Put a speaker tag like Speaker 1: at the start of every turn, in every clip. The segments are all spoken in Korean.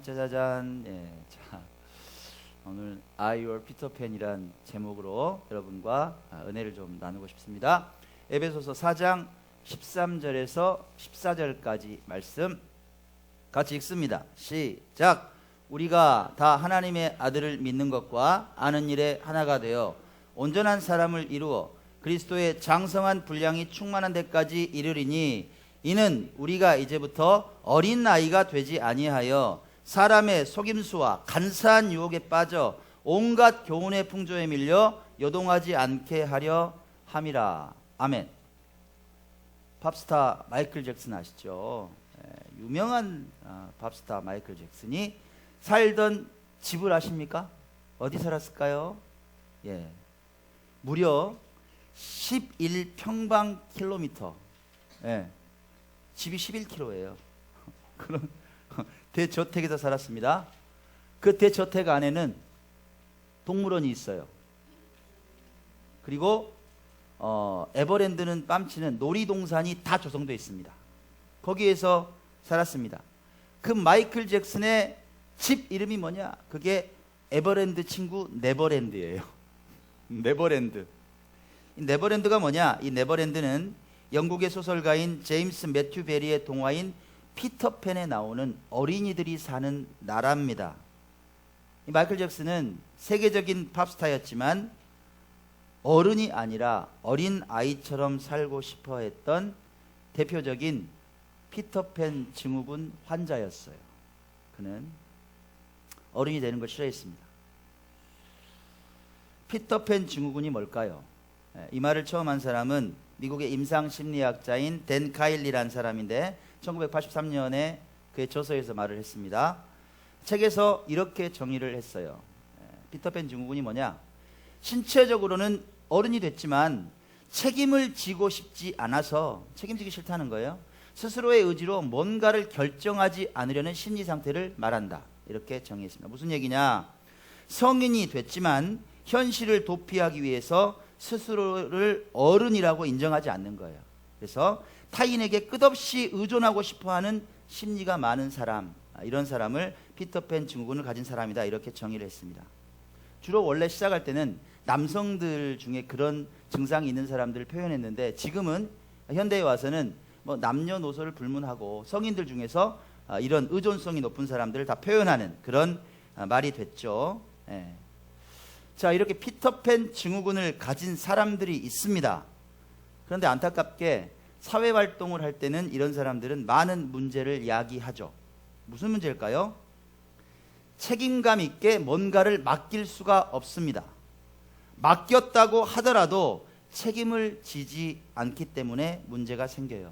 Speaker 1: 짜자잔. 예, 자, 오늘 I Your Peter Pan이란 제목으로 여러분과 은혜를 좀 나누고 싶습니다. 에베소서 4장 13절에서 14절까지 말씀 같이 읽습니다. 시작. 우리가 다 하나님의 아들을 믿는 것과 아는 일에 하나가 되어 온전한 사람을 이루어 그리스도의 장성한 분량이 충만한 데까지 이르리니 이는 우리가 이제부터 어린 나이가 되지 아니하여 사람의 속임수와 간사한 유혹에 빠져 온갖 교훈의 풍조에 밀려 요동하지 않게 하려 함이라. 아멘. 팝스타 마이클 잭슨 아시죠? 유명한 팝스타 마이클 잭슨이 살던 집을 아십니까? 어디 살았을까요? 예, 무려 11평방킬로미터. 예, 집이 11km예요. 그런 대저택에서 살았습니다. 그 대저택 안에는 동물원이 있어요. 그리고 에버랜드는 뺨치는 놀이동산이 다 조성되어 있습니다. 거기에서 살았습니다. 그 마이클 잭슨의 집 이름이 뭐냐? 그게 에버랜드 친구 네버랜드예요. 네버랜드. 이 네버랜드가 뭐냐? 이 네버랜드는 영국의 소설가인 제임스 매튜 베리의 동화인 피터팬에 나오는 어린이들이 사는 나라입니다. 이 마이클 잭슨은 세계적인 팝스타였지만 어른이 아니라 어린 아이처럼 살고 싶어 했던 대표적인 피터팬 증후군 환자였어요. 그는 어른이 되는 걸 싫어했습니다. 피터팬 증후군이 뭘까요? 이 말을 처음 한 사람은 미국의 임상심리학자인 댄 카일리라는 사람인데 1983년에 그의 저서에서 말을 했습니다. 책에서 이렇게 정의를 했어요. 피터팬 증후군이 뭐냐? 신체적으로는 어른이 됐지만 책임을 지고 싶지 않아서 책임지기 싫다는 거예요. 스스로의 의지로 뭔가를 결정하지 않으려는 심리 상태를 말한다. 이렇게 정의했습니다. 무슨 얘기냐? 성인이 됐지만 현실을 도피하기 위해서 스스로를 어른이라고 인정하지 않는 거예요. 그래서 타인에게 끝없이 의존하고 싶어하는 심리가 많은 사람, 이런 사람을 피터팬 증후군을 가진 사람이다. 이렇게 정의를 했습니다. 주로 원래 시작할 때는 남성들 중에 그런 증상이 있는 사람들을 표현했는데 지금은 현대에 와서는 뭐 남녀노소를 불문하고 성인들 중에서 이런 의존성이 높은 사람들을 다 표현하는 그런 말이 됐죠. 예. 자, 이렇게 피터팬 증후군을 가진 사람들이 있습니다. 그런데 안타깝게 사회활동을 할 때는 이런 사람들은 많은 문제를 야기하죠. 무슨 문제일까요? 책임감 있게 뭔가를 맡길 수가 없습니다. 맡겼다고 하더라도 책임을 지지 않기 때문에 문제가 생겨요.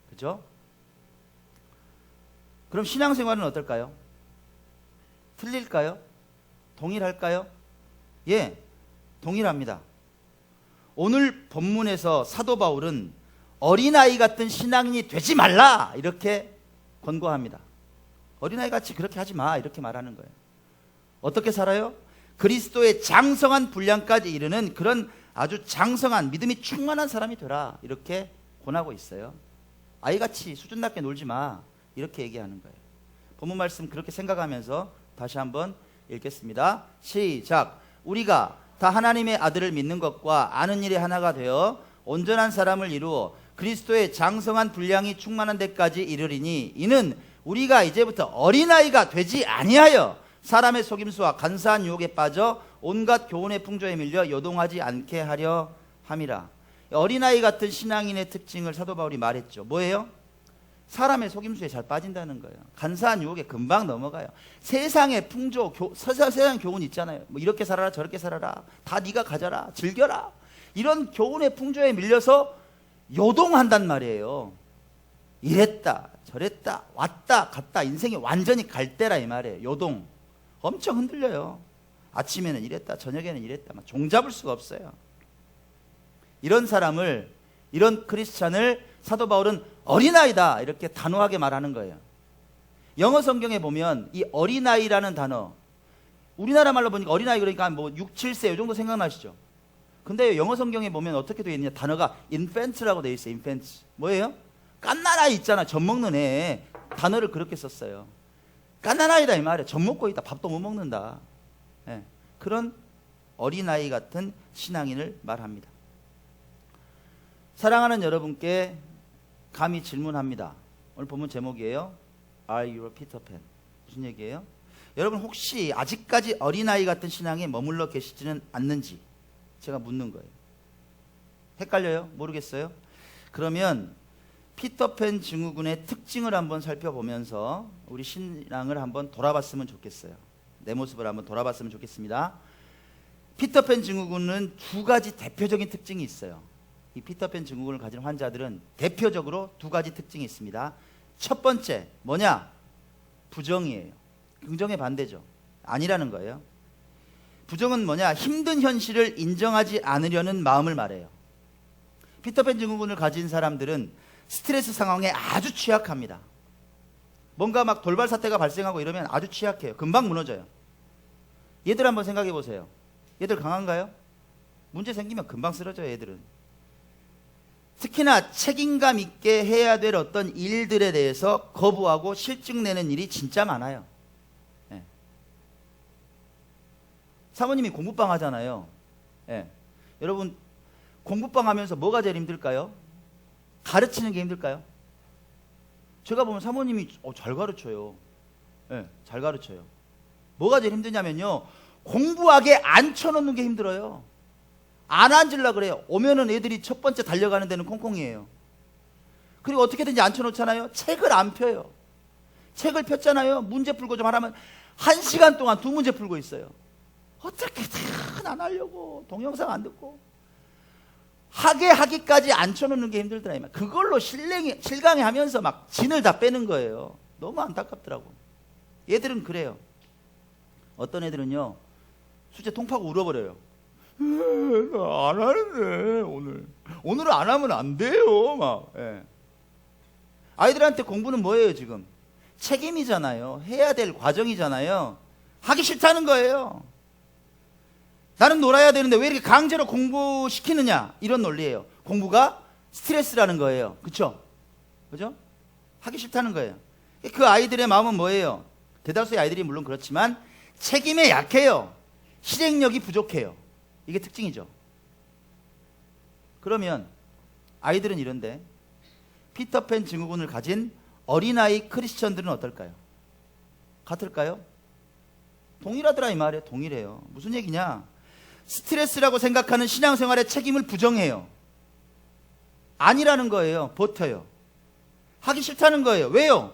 Speaker 1: 그죠? 그럼 신앙생활은 어떨까요? 틀릴까요? 동일할까요? 예, 동일합니다. 오늘 본문에서 사도 바울은 어린아이 같은 신앙인이 되지 말라 이렇게 권고합니다. 어린아이 같이 그렇게 하지 마 이렇게 말하는 거예요. 어떻게 살아요? 그리스도의 장성한 분량까지 이르는 그런 아주 장성한 믿음이 충만한 사람이 되라 이렇게 권하고 있어요. 아이같이 수준 낮게 놀지 마 이렇게 얘기하는 거예요. 본문 말씀 그렇게 생각하면서 다시 한번 읽겠습니다. 시작. 우리가 다 하나님의 아들을 믿는 것과 아는 일에 하나가 되어 온전한 사람을 이루어 그리스도의 장성한 분량이 충만한 데까지 이르리니 이는 우리가 이제부터 어린아이가 되지 아니하여 사람의 속임수와 간사한 유혹에 빠져 온갖 교훈의 풍조에 밀려 요동하지 않게 하려 함이라. 어린아이 같은 신앙인의 특징을 사도 바울이 말했죠. 뭐예요? 사람의 속임수에 잘 빠진다는 거예요. 간사한 유혹에 금방 넘어가요. 세상의 풍조, 세상 교훈 있잖아요. 뭐 이렇게 살아라 저렇게 살아라 다 네가 가져라 즐겨라 이런 교훈의 풍조에 밀려서 요동한단 말이에요. 이랬다 저랬다 왔다 갔다 인생이 완전히 갈 때라 이 말이에요. 요동. 엄청 흔들려요. 아침에는 이랬다 저녁에는 이랬다 막 종잡을 수가 없어요. 이런 사람을 이런 크리스찬을 사도 바울은 어린아이다 이렇게 단호하게 말하는 거예요. 영어 성경에 보면 이 어린아이라는 단어 우리나라 말로 보니까 어린아이 그러니까 뭐 6, 7세 이 정도 생각나시죠? 근데 영어 성경에 보면 어떻게 되어 있느냐 단어가 infant라고 되어 있어요. infant 뭐예요? 깐난아이 있잖아 젖 먹는 애 단어를 그렇게 썼어요. 갓난아이다 이 말이에요. 젖 먹고 있다. 밥도 못 먹는다. 예, 그런 어린아이 같은 신앙인을 말합니다. 사랑하는 여러분께 감히 질문합니다. 오늘 본문 제목이에요. Are you a Peter Pan? 무슨 얘기예요? 여러분 혹시 아직까지 어린아이 같은 신앙에 머물러 계시지는 않는지 제가 묻는 거예요. 헷갈려요? 모르겠어요? 그러면 피터팬 증후군의 특징을 한번 살펴보면서 우리 신앙을 한번 돌아봤으면 좋겠어요. 내 모습을 한번 돌아봤으면 좋겠습니다. 피터팬 증후군은 두 가지 대표적인 특징이 있어요. 이 피터팬 증후군을 가진 환자들은 대표적으로 두 가지 특징이 있습니다. 첫 번째 뭐냐? 부정이에요. 긍정의 반대죠. 아니라는 거예요. 부정은 뭐냐? 힘든 현실을 인정하지 않으려는 마음을 말해요. 피터팬 증후군을 가진 사람들은 스트레스 상황에 아주 취약합니다. 뭔가 막 돌발 사태가 발생하고 이러면 아주 취약해요. 금방 무너져요. 얘들 한번 생각해 보세요. 얘들 강한가요? 문제 생기면 금방 쓰러져요. 얘들은. 특히나 책임감 있게 해야 될 어떤 일들에 대해서 거부하고 실증내는 일이 진짜 많아요. 예. 사모님이 공부방 하잖아요. 예. 여러분 공부방 하면서 뭐가 제일 힘들까요? 가르치는 게 힘들까요? 제가 보면 사모님이 잘 가르쳐요. 예, 잘 가르쳐요. 뭐가 제일 힘드냐면요, 공부하게 앉혀놓는 게 힘들어요. 안 앉으려고 그래요. 오면은 애들이 첫 번째 달려가는 데는 콩콩이에요. 그리고 어떻게든지 앉혀놓잖아요. 책을 안 펴요. 책을 폈잖아요. 문제 풀고 좀 하라면 1시간 동안 2문제 풀고 있어요. 어떻게든 안 하려고, 동영상 안 듣고. 하기까지 앉혀놓는 게 힘들더라. 그걸로 실강해 하면서 막 진을 다 빼는 거예요. 너무 안타깝더라고. 얘들은 그래요. 어떤 애들은요, 수제 통파고 울어버려요. 안 하는데 오늘은 안 하면 안 돼요. 막. 예. 아이들한테 공부는 뭐예요 지금? 책임이잖아요. 해야 될 과정이잖아요. 하기 싫다는 거예요. 나는 놀아야 되는데 왜 이렇게 강제로 공부시키느냐, 이런 논리예요. 공부가 스트레스라는 거예요. 그쵸? 그죠? 하기 싫다는 거예요. 그 아이들의 마음은 뭐예요? 대다수의 아이들이 물론 그렇지만 책임에 약해요. 실행력이 부족해요. 이게 특징이죠. 그러면 아이들은 이런데 피터팬 증후군을 가진 어린아이 크리스천들은 어떨까요? 같을까요? 동일하더라 이 말이에요. 동일해요. 무슨 얘기냐? 스트레스라고 생각하는 신앙생활의 책임을 부정해요. 아니라는 거예요. 버텨요. 하기 싫다는 거예요. 왜요?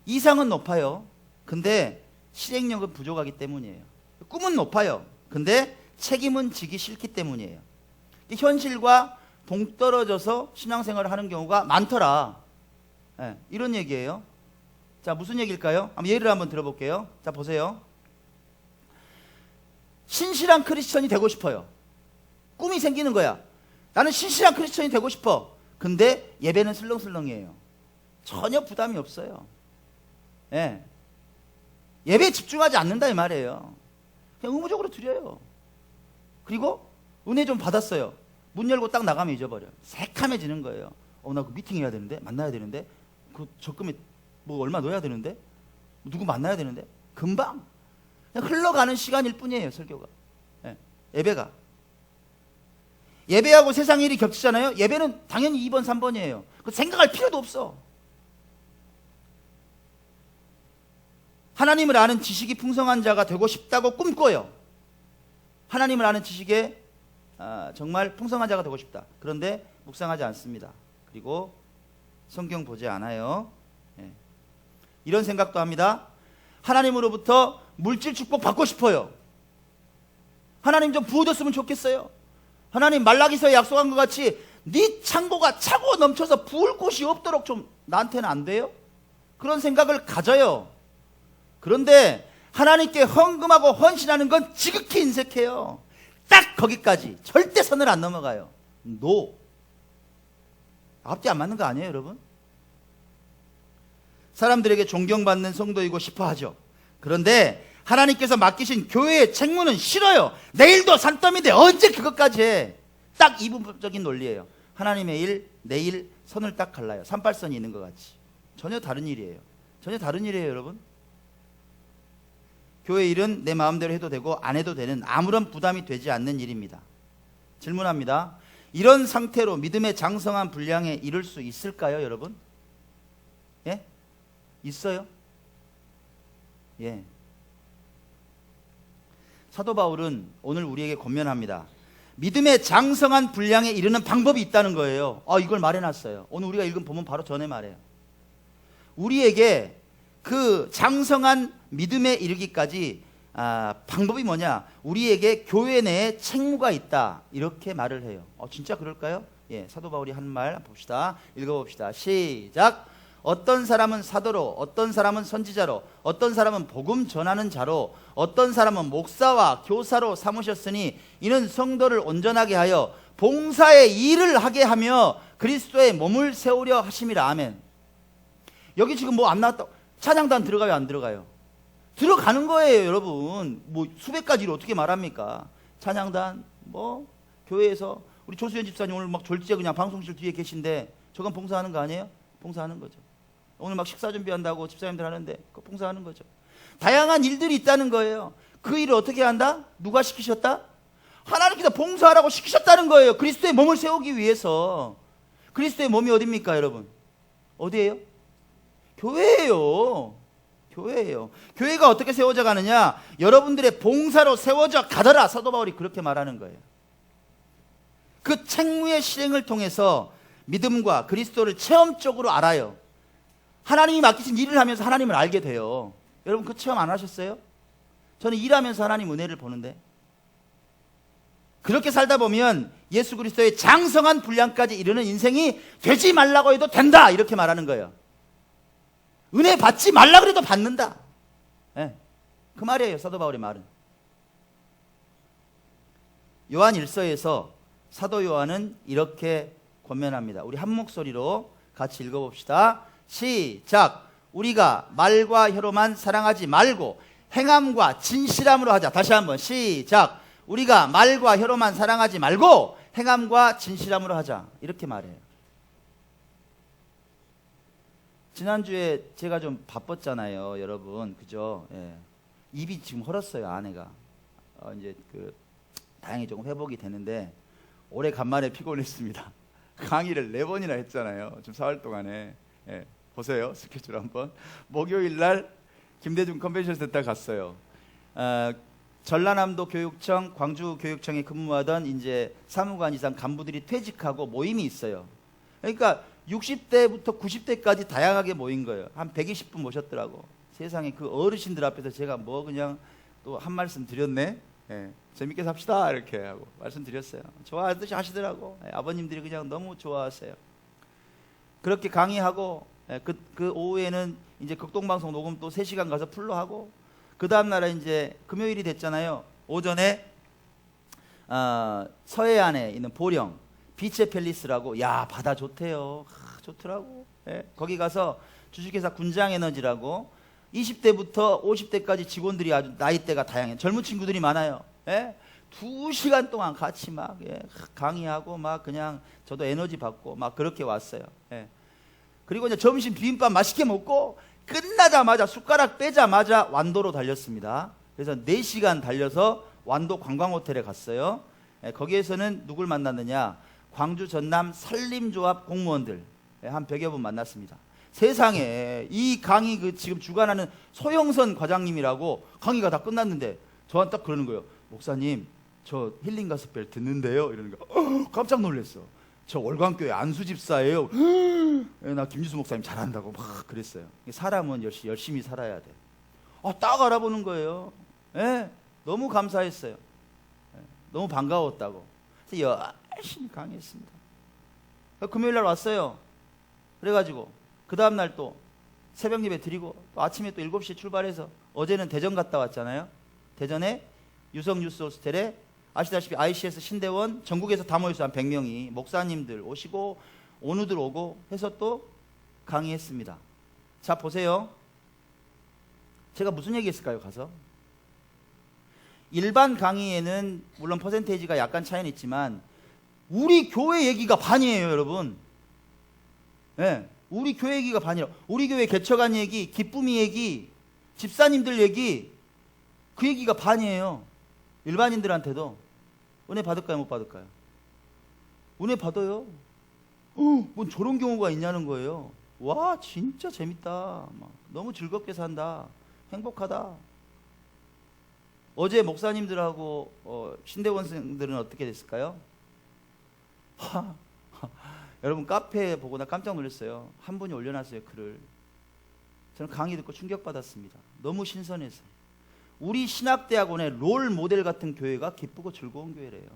Speaker 1: 이상은 높아요. 근데 실행력은 부족하기 때문이에요. 꿈은 높아요. 근데 책임은 지기 싫기 때문이에요. 현실과 동떨어져서 신앙생활을 하는 경우가 많더라. 네, 이런 얘기예요. 자, 무슨 얘기일까요? 한번 예를 한번 들어볼게요. 자, 보세요. 신실한 크리스천이 되고 싶어요. 꿈이 생기는 거야. 나는 신실한 크리스천이 되고 싶어. 근데 예배는 슬렁슬렁이에요. 전혀 부담이 없어요. 예. 예배에 집중하지 않는다 이 말이에요. 그냥 의무적으로 드려요. 그리고 은혜 좀 받았어요. 문 열고 딱 나가면 잊어버려요. 새카매지는 거예요. 나 그 미팅 해야 되는데, 만나야 되는데, 그 적금에 뭐 얼마 넣어야 되는데, 누구 만나야 되는데, 금방 그냥 흘러가는 시간일 뿐이에요. 설교가. 예. 예배가. 예배하고 세상 일이 겹치잖아요. 예배는 당연히 2번 3번이에요 그 생각할 필요도 없어. 하나님을 아는 지식이 풍성한 자가 되고 싶다고 꿈꿔요. 하나님을 아는 지식에 정말 풍성한 자가 되고 싶다. 그런데 묵상하지 않습니다. 그리고 성경 보지 않아요. 예. 이런 생각도 합니다. 하나님으로부터 물질 축복 받고 싶어요. 하나님 좀 부어줬으면 좋겠어요. 하나님 말라기서에 약속한 것 같이 네 창고가 차고 넘쳐서 부을 곳이 없도록 좀 나한테는 안 돼요? 그런 생각을 가져요. 그런데 하나님께 헌금하고 헌신하는 건 지극히 인색해요. 딱 거기까지. 절대 선을 안 넘어가요. 노. 앞뒤 안 맞는 거 아니에요, 여러분? 사람들에게 존경받는 성도이고 싶어 하죠. 그런데 하나님께서 맡기신 교회의 책무는 싫어요. 내일도 산더미인데 언제 그것까지 해? 딱 이분법적인 논리예요. 하나님의 일, 내 일, 선을 딱 갈라요. 38선이 있는 것 같이. 전혀 다른 일이에요. 전혀 다른 일이에요, 여러분. 교회 일은 내 마음대로 해도 되고 안 해도 되는 아무런 부담이 되지 않는 일입니다. 질문합니다. 이런 상태로 믿음의 장성한 분량에 이를 수 있을까요, 여러분? 예? 있어요? 예. 사도 바울은 오늘 우리에게 권면합니다. 믿음의 장성한 분량에 이르는 방법이 있다는 거예요. 이걸 말해놨어요. 오늘 우리가 읽은 본문 바로 전에 말해요. 우리에게 그 장성한 믿음에 이르기까지 방법이 뭐냐? 우리에게 교회 내에 책무가 있다. 이렇게 말을 해요. 진짜 그럴까요? 예, 사도 바울이 한 말 봅시다. 읽어봅시다. 시작. 어떤 사람은 사도로, 어떤 사람은 선지자로, 어떤 사람은 복음 전하는 자로, 어떤 사람은 목사와 교사로 삼으셨으니 이는 성도를 온전하게 하여 봉사의 일을 하게 하며 그리스도의 몸을 세우려 하심이라. 아멘. 여기 지금 뭐 안 나왔다. 찬양단 들어가요, 안 들어가요? 들어가는 거예요, 여러분. 뭐 수백 가지로 어떻게 말합니까? 찬양단, 뭐 교회에서 우리 조수연 집사님 오늘 막 졸지에 그냥 방송실 뒤에 계신데 저건 봉사하는 거 아니에요? 봉사하는 거죠. 오늘 막 식사 준비한다고 집사님들 하는데 그거 봉사하는 거죠. 다양한 일들이 있다는 거예요. 그 일을 어떻게 한다? 누가 시키셨다? 하나님께서 봉사하라고 시키셨다는 거예요. 그리스도의 몸을 세우기 위해서. 그리스도의 몸이 어디입니까, 여러분? 어디예요? 교회예요. 교회예요. 교회가 어떻게 세워져 가느냐? 여러분들의 봉사로 세워져 가더라. 사도 바울이 그렇게 말하는 거예요. 그 책무의 실행을 통해서 믿음과 그리스도를 체험적으로 알아요. 하나님이 맡기신 일을 하면서 하나님을 알게 돼요. 여러분 그 체험 안 하셨어요? 저는 일하면서 하나님 은혜를 보는데, 그렇게 살다 보면 예수 그리스도의 장성한 분량까지 이르는 인생이 되지 말라고 해도 된다. 이렇게 말하는 거예요. 은혜 받지 말라 그래도 받는다. 네, 그 말이에요, 사도 바울의 말은. 요한 1서에서 사도 요한은 이렇게 권면합니다. 우리 한 목소리로 같이 읽어봅시다. 시작. 우리가 말과 혀로만 사랑하지 말고 행함과 진실함으로 하자. 다시 한번 시작. 우리가 말과 혀로만 사랑하지 말고 행함과 진실함으로 하자. 이렇게 말해요. 지난주에 제가 좀 바빴잖아요, 여러분. 그죠? 예. 입이 지금 헐었어요, 아내가. 이제 다행히 조금 회복이 되는데 올해 간만에 피곤했습니다. 강의를 4번이나 했잖아요, 좀 4월 동안에. 예. 보세요, 스케줄 한번. 목요일 날 김대중 컨벤션 센터 갔어요. 전라남도 교육청, 광주 교육청에 근무하던 이제 사무관 이상 간부들이 퇴직하고 모임이 있어요. 그러니까 60대부터 90대까지 다양하게 모인 거예요. 한 120분 모셨더라고. 세상에 그 어르신들 앞에서 제가 뭐 그냥 또 한 말씀 드렸네. 예, 재밌게 삽시다 이렇게 하고 말씀드렸어요. 좋아하듯이 하시더라고. 예, 아버님들이 그냥 너무 좋아하세요. 그렇게 강의하고, 예, 그 오후에는 이제 극동방송 녹음 또 3시간 가서 풀로 하고, 그 다음날에 이제 금요일이 됐잖아요. 오전에 서해안에 있는 보령 비치 팰리스라고, 야 바다 좋대요. 좋더라고. 예, 거기 가서 주식회사 군장에너지라고 20대부터 50대까지 직원들이 아주 나이대가 다양해요. 젊은 친구들이 많아요. 예? 2시간 동안 같이 막, 예, 강의하고 막 그냥 저도 에너지 받고 막 그렇게 왔어요. 예. 그리고 이제 점심 비빔밥 맛있게 먹고 끝나자마자 숟가락 빼자마자 완도로 달렸습니다. 그래서 4시간 달려서 완도 관광호텔에 갔어요. 예, 거기에서는 누굴 만났느냐? 광주 전남 산림조합 공무원들, 예, 한 100여 분 만났습니다. 세상에, 이 강의 지금 주관하는 소영선 과장님이라고, 강의가 다 끝났는데 저한테 딱 그러는 거예요. 목사님, 저 힐링 가스펠 듣는데요. 이러는 거. 깜짝 놀랐어. 저 월광교회 안수집사예요. 나 김지수 목사님 잘한다고 막 그랬어요. 사람은 열심히 살아야 돼. 딱 알아보는 거예요. 예, 너무 감사했어요. 예, 너무 반가웠다고. 그래서 열심히 강의했습니다. 금요일 날 왔어요. 그래가지고 그 다음날 또 새벽 예배 드리고 또 아침에 또 7시에 출발해서, 어제는 대전 갔다 왔잖아요. 대전에 유성 뉴스 호스텔에 아시다시피 ICS 신대원 전국에서 다 모였어요. 한 100명이. 목사님들 오시고 오누들 오고 해서 또 강의했습니다. 자 보세요. 제가 무슨 얘기했을까요, 가서? 일반 강의에는 물론 퍼센테이지가 약간 차이는 있지만 우리 교회 얘기가 반이에요, 여러분. 네. 우리 교회 얘기가 반이라. 우리 교회 개척한 얘기, 기쁨이 얘기, 집사님들 얘기, 그 얘기가 반이에요. 일반인들한테도. 은혜 받을까요, 못 받을까요? 은혜 받아요. 뭔 저런 경우가 있냐는 거예요. 와, 진짜 재밌다. 막 너무 즐겁게 산다. 행복하다. 어제 목사님들하고 신대원생들은 어떻게 됐을까요? 여러분, 카페 보고 나 깜짝 놀랐어요. 한 분이 올려놨어요, 글을. 저는 강의 듣고 충격받았습니다. 너무 신선해서. 우리 신학대학원의 롤 모델 같은 교회가 기쁘고 즐거운 교회래요.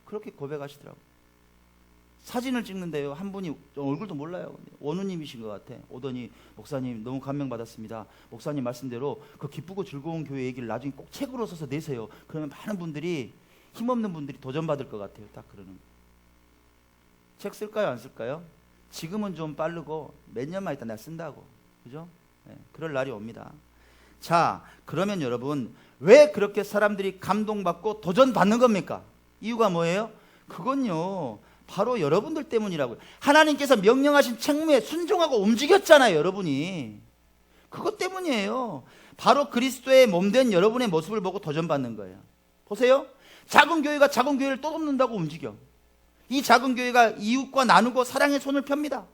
Speaker 1: 그렇게 고백하시더라고요. 사진을 찍는데요, 한 분이 얼굴도 몰라요. 원우님이신 것 같아. 오더니 목사님 너무 감명받았습니다. 목사님 말씀대로 그 기쁘고 즐거운 교회 얘기를 나중에 꼭 책으로 써서 내세요. 그러면 많은 분들이, 힘없는 분들이 도전받을 것 같아요. 딱 그러는 거예요. 책 쓸까요, 안 쓸까요? 지금은 좀 빠르고 몇 년만 있다 내가 쓴다고. 그죠? 네, 그럴 날이 옵니다. 자, 그러면 여러분, 왜 그렇게 사람들이 감동받고 도전받는 겁니까? 이유가 뭐예요? 그건요, 바로 여러분들 때문이라고요. 하나님께서 명령하신 책무에 순종하고 움직였잖아요, 여러분이. 그것 때문이에요. 바로 그리스도의 몸된 여러분의 모습을 보고 도전받는 거예요. 보세요. 작은 교회가 작은 교회를 또 돕는다고 움직여. 이 작은 교회가 이웃과 나누고 사랑의 손을 펴니다.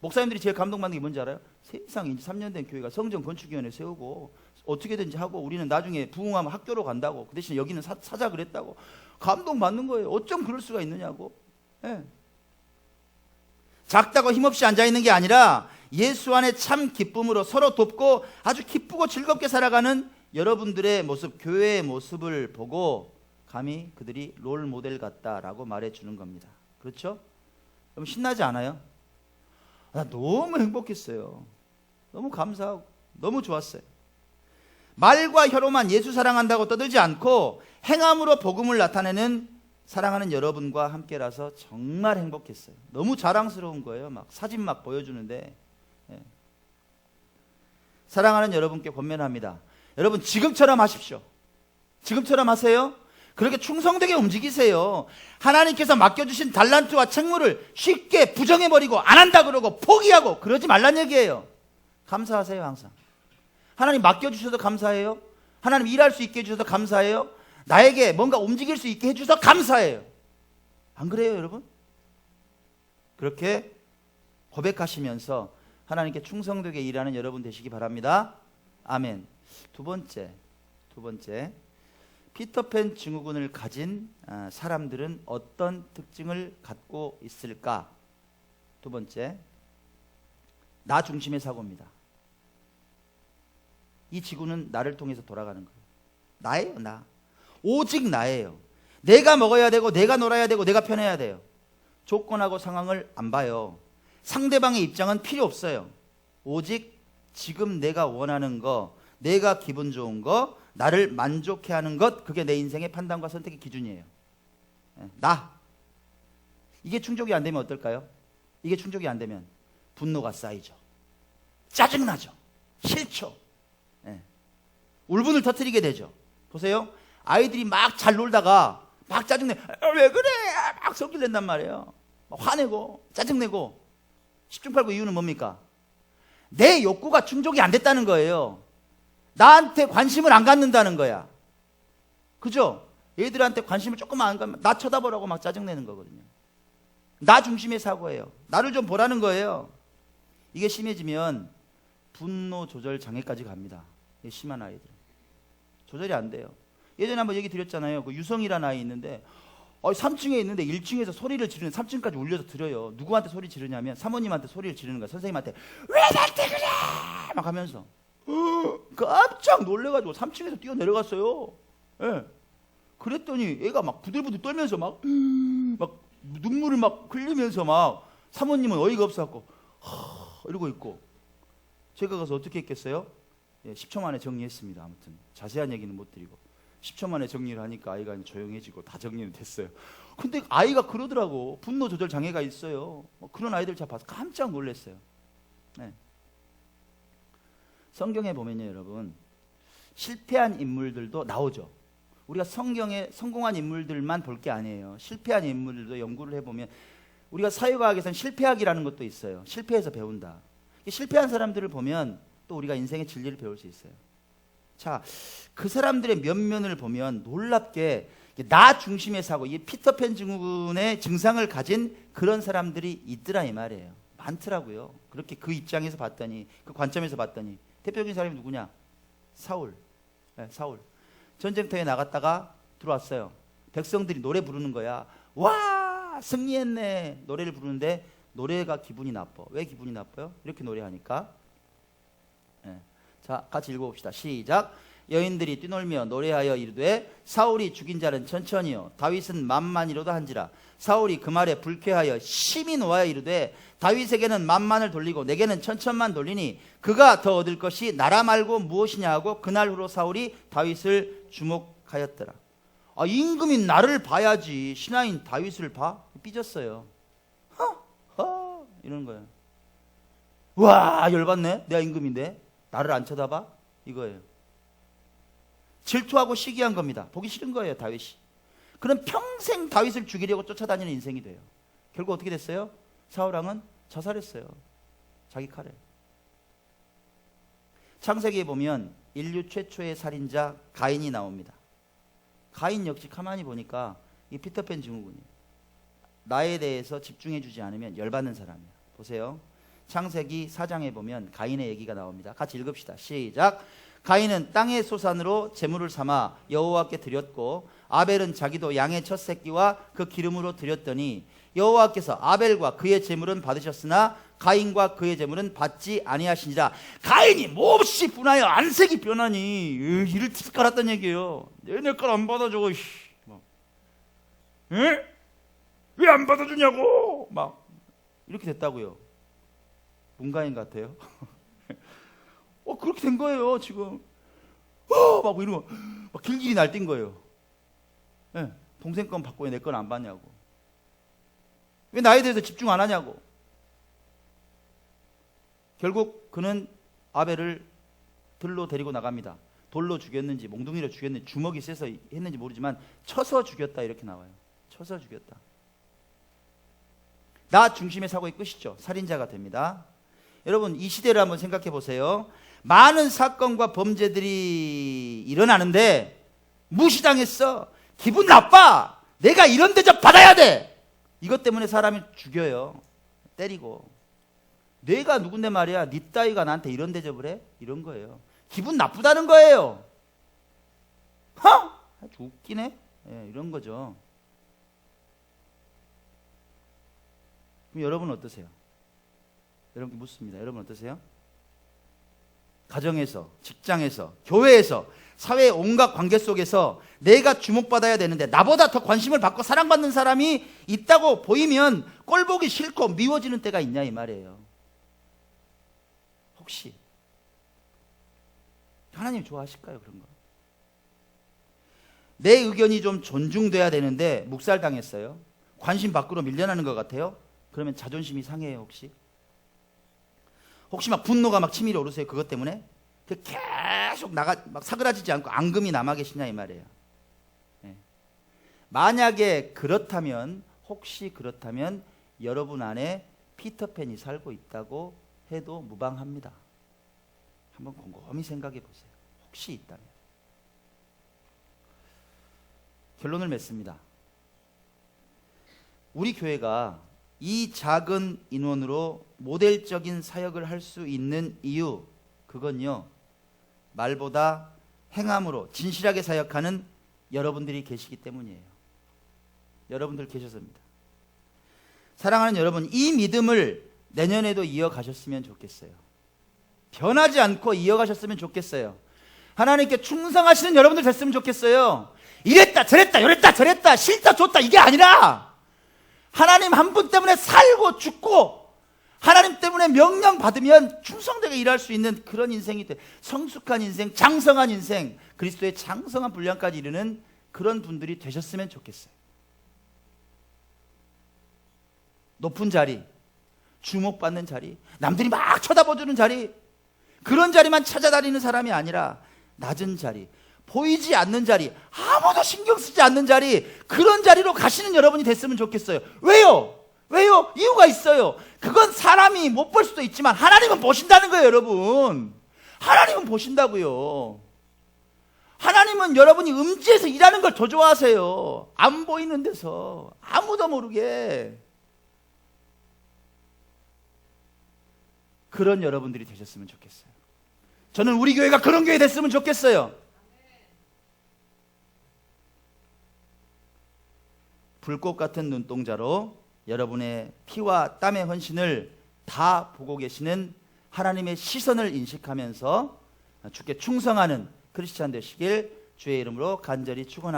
Speaker 1: 목사님들이 제일 감동받는 게 뭔지 알아요? 세상에 이제 3년 된 교회가 성전 건축위원회 세우고 어떻게든지 하고 우리는 나중에 부흥하면 학교로 간다고, 그 대신 여기는 사자 그랬다고 감동받는 거예요. 어쩜 그럴 수가 있느냐고. 예. 작다고 힘없이 앉아있는 게 아니라 예수 안에 참 기쁨으로 서로 돕고 아주 기쁘고 즐겁게 살아가는 여러분들의 모습, 교회의 모습을 보고 감히 그들이 롤 모델 같다라고 말해주는 겁니다. 그렇죠? 여러분, 신나지 않아요? 나 너무 행복했어요. 너무 감사하고 너무 좋았어요. 말과 혀로만 예수 사랑한다고 떠들지 않고 행함으로 복음을 나타내는 사랑하는 여러분과 함께라서 정말 행복했어요. 너무 자랑스러운 거예요. 막 사진 막 보여주는데. 예. 사랑하는 여러분께 권면합니다. 여러분, 지금처럼 하십시오. 지금처럼 하세요. 그렇게 충성되게 움직이세요. 하나님께서 맡겨주신 달란트와 책무를 쉽게 부정해버리고 안 한다 그러고 포기하고 그러지 말란 얘기예요. 감사하세요. 항상 하나님 맡겨주셔서 감사해요. 하나님 일할 수 있게 해주셔서 감사해요. 나에게 뭔가 움직일 수 있게 해주셔서 감사해요. 안 그래요, 여러분? 그렇게 고백하시면서 하나님께 충성되게 일하는 여러분 되시기 바랍니다. 아멘. 두 번째, 피터팬 증후군을 가진 사람들은 어떤 특징을 갖고 있을까? 두 번째, 나 중심의 사고입니다. 이 지구는 나를 통해서 돌아가는 거예요. 나예요, 나. 오직 나예요. 내가 먹어야 되고 내가 놀아야 되고 내가 편해야 돼요. 조건하고 상황을 안 봐요. 상대방의 입장은 필요 없어요. 오직 지금 내가 원하는 거, 내가 기분 좋은 거, 나를 만족해 하는 것, 그게 내 인생의 판단과 선택의 기준이에요. 나. 이게 충족이 안 되면 어떨까요? 이게 충족이 안 되면 분노가 쌓이죠. 짜증나죠. 싫죠. 울분을 터뜨리게 되죠. 보세요. 아이들이 막 잘 놀다가 막 짜증내. 왜 그래? 막 성질 낸단 말이에요. 막 화내고 짜증내고. 10중 8구 이유는 뭡니까? 내 욕구가 충족이 안 됐다는 거예요. 나한테 관심을 안 갖는다는 거야. 그죠? 얘들한테 관심을 조금만 안 갖면 나 쳐다보라고 막 짜증내는 거거든요. 나 중심의 사고예요. 나를 좀 보라는 거예요. 이게 심해지면 분노 조절 장애까지 갑니다. 이게 심한 아이들은. 조절이 안 돼요. 예전에 한번 얘기 드렸잖아요. 그 유성이라는 아이 있는데 3층에 있는데 1층에서 소리를 지르는, 3층까지 울려서 들어요. 누구한테 소리 지르냐면 사모님한테 소리를 지르는 거야. 선생님한테 왜 나한테 그래? 막 하면서 깜짝 놀래가지고 3층에서 뛰어내려갔어요. 예. 그랬더니 애가 막 부들부들 떨면서 막 눈물을 막 흘리면서 막, 사모님은 어이가 없어갖고 이러고 있고, 제가 가서 어떻게 했겠어요? 10초 만에 정리했습니다. 아무튼 자세한 얘기는 못 드리고 10초 만에 정리를 하니까 아이가 조용해지고 다 정리는 됐어요. 근데 아이가 그러더라고. 분노 조절 장애가 있어요. 그런 아이들 제가 봐서 깜짝 놀랐어요. 네. 성경에 보면요, 여러분, 실패한 인물들도 나오죠. 우리가 성경에 성공한 인물들만 볼 게 아니에요. 실패한 인물들도 연구를 해보면 우리가 사회과학에서는 실패학이라는 것도 있어요. 실패해서 배운다. 실패한 사람들을 보면 또 우리가 인생의 진리를 배울 수 있어요. 자, 그 사람들의 면면을 보면 놀랍게 나 중심의 사고, 이 피터팬 증후군의 증상을 가진 그런 사람들이 있더라 이 말이에요. 많더라고요. 그렇게 그 입장에서 봤더니, 그 관점에서 봤더니 대표적인 사람이 누구냐? 사울. 네, 사울. 전쟁터에 나갔다가 들어왔어요. 백성들이 노래 부르는 거야. 와, 승리했네. 노래를 부르는데 노래가 기분이 나빠. 왜 기분이 나빠요? 이렇게 노래하니까. 네. 자, 같이 읽어봅시다. 시작. 여인들이 뛰놀며 노래하여 이르되 사울이 죽인 자는 천천히요 다윗은 만만이로다 한지라. 사울이 그 말에 불쾌하여 심히 노하여 이르되 다윗에게는 만만을 돌리고 내게는 천천만 돌리니 그가 더 얻을 것이 나라 말고 무엇이냐 하고 그날 후로 사울이 다윗을 주목하였더라. 아, 임금인 나를 봐야지 신하인 다윗을 봐? 삐졌어요. 이러는 거예요. 와, 열받네. 내가 임금인데 나를 안 쳐다봐? 이거예요. 질투하고 시기한 겁니다. 보기 싫은 거예요, 다윗이. 그럼 평생 다윗을 죽이려고 쫓아다니는 인생이 돼요. 결국 어떻게 됐어요? 사울왕은 자살했어요. 자기 칼에. 창세기에 보면 인류 최초의 살인자 가인이 나옵니다. 가인 역시 가만히 보니까 이 피터팬 증후군이에요. 나에 대해서 집중해 주지 않으면 열받는 사람이에요. 보세요. 창세기 4장에 보면 가인의 얘기가 나옵니다. 같이 읽읍시다. 시작. 가인은 땅의 소산으로 제물을 삼아 여호와께 드렸고 아벨은 자기도 양의 첫 새끼와 그 기름으로 드렸더니 여호와께서 아벨과 그의 제물은 받으셨으나 가인과 그의 제물은 받지 아니하시니라. 가인이 몹시 분하여 안색이 변하니 이를 툭 깔았단 얘기예요. 내 걸 안 받아줘. 왜 안 받아주냐고 막 이렇게 됐다고요. 문가인 같아요. 그렇게 된 거예요 지금. 막 이러면 막 길길이 날뛴 거예요. 네, 동생 건 받고 왜 내 건 안 받냐고. 왜 나에 대해서 집중 안 하냐고. 결국 그는 아벨을 들로 데리고 나갑니다. 돌로 죽였는지 몽둥이로 죽였는지 주먹이 세서 했는지 모르지만 쳐서 죽였다 이렇게 나와요. 쳐서 죽였다. 나 중심의 사고의 끝이죠. 살인자가 됩니다. 여러분 이 시대를 한번 생각해 보세요. 많은 사건과 범죄들이 일어나는데 무시당했어. 기분 나빠. 내가 이런 대접 받아야 돼. 이것 때문에 사람이 죽여요. 때리고. 내가 누군데 말이야. 네 따위가 나한테 이런 대접을 해? 이런 거예요. 기분 나쁘다는 거예요. 아주 웃기네. 예, 이런 거죠. 그럼 여러분은 어떠세요? 여러분께 묻습니다. 여러분 어떠세요? 가정에서, 직장에서, 교회에서, 사회의 온갖 관계 속에서 내가 주목받아야 되는데 나보다 더 관심을 받고 사랑받는 사람이 있다고 보이면 꼴보기 싫고 미워지는 때가 있냐 이 말이에요. 혹시 하나님 좋아하실까요? 그런 거. 내 의견이 좀 존중돼야 되는데 묵살당했어요. 관심 밖으로 밀려나는 것 같아요. 그러면 자존심이 상해요. 혹시 막 분노가 막 치밀어 오르세요. 그것 때문에 계속 막 사그라지지 않고 앙금이 남아 계시냐 이 말이에요. 네. 만약에 그렇다면, 혹시 그렇다면 여러분 안에 피터팬이 살고 있다고 해도 무방합니다. 한번 곰곰이 생각해 보세요. 혹시 있다면. 결론을 맺습니다. 우리 교회가 이 작은 인원으로 모델적인 사역을 할 수 있는 이유, 그건요, 말보다 행함으로 진실하게 사역하는 여러분들이 계시기 때문이에요. 여러분들 계셔서입니다. 사랑하는 여러분, 이 믿음을 내년에도 이어가셨으면 좋겠어요. 변하지 않고 이어가셨으면 좋겠어요. 하나님께 충성하시는 여러분들 됐으면 좋겠어요. 이랬다 저랬다 요랬다 저랬다 싫다 좋다 이게 아니라 하나님 한 분 때문에 살고 죽고 하나님 때문에 명령 받으면 충성되게 일할 수 있는 그런 인생이 돼. 성숙한 인생, 장성한 인생, 그리스도의 장성한 분량까지 이르는 그런 분들이 되셨으면 좋겠어요. 높은 자리, 주목받는 자리, 남들이 막 쳐다봐주는 자리, 그런 자리만 찾아다니는 사람이 아니라 낮은 자리, 보이지 않는 자리, 아무도 신경 쓰지 않는 자리, 그런 자리로 가시는 여러분이 됐으면 좋겠어요. 왜요? 왜요? 이유가 있어요. 그건 사람이 못 볼 수도 있지만 하나님은 보신다는 거예요, 여러분. 하나님은 보신다고요. 하나님은 여러분이 음지에서 일하는 걸 더 좋아하세요. 안 보이는 데서 아무도 모르게. 그런 여러분들이 되셨으면 좋겠어요. 저는 우리 교회가 그런 교회 됐으면 좋겠어요. 불꽃 같은 눈동자로 여러분의 피와 땀의 헌신을 다 보고 계시는 하나님의 시선을 인식하면서 주께 충성하는 크리스찬 되시길 주의 이름으로 간절히 축원합니다.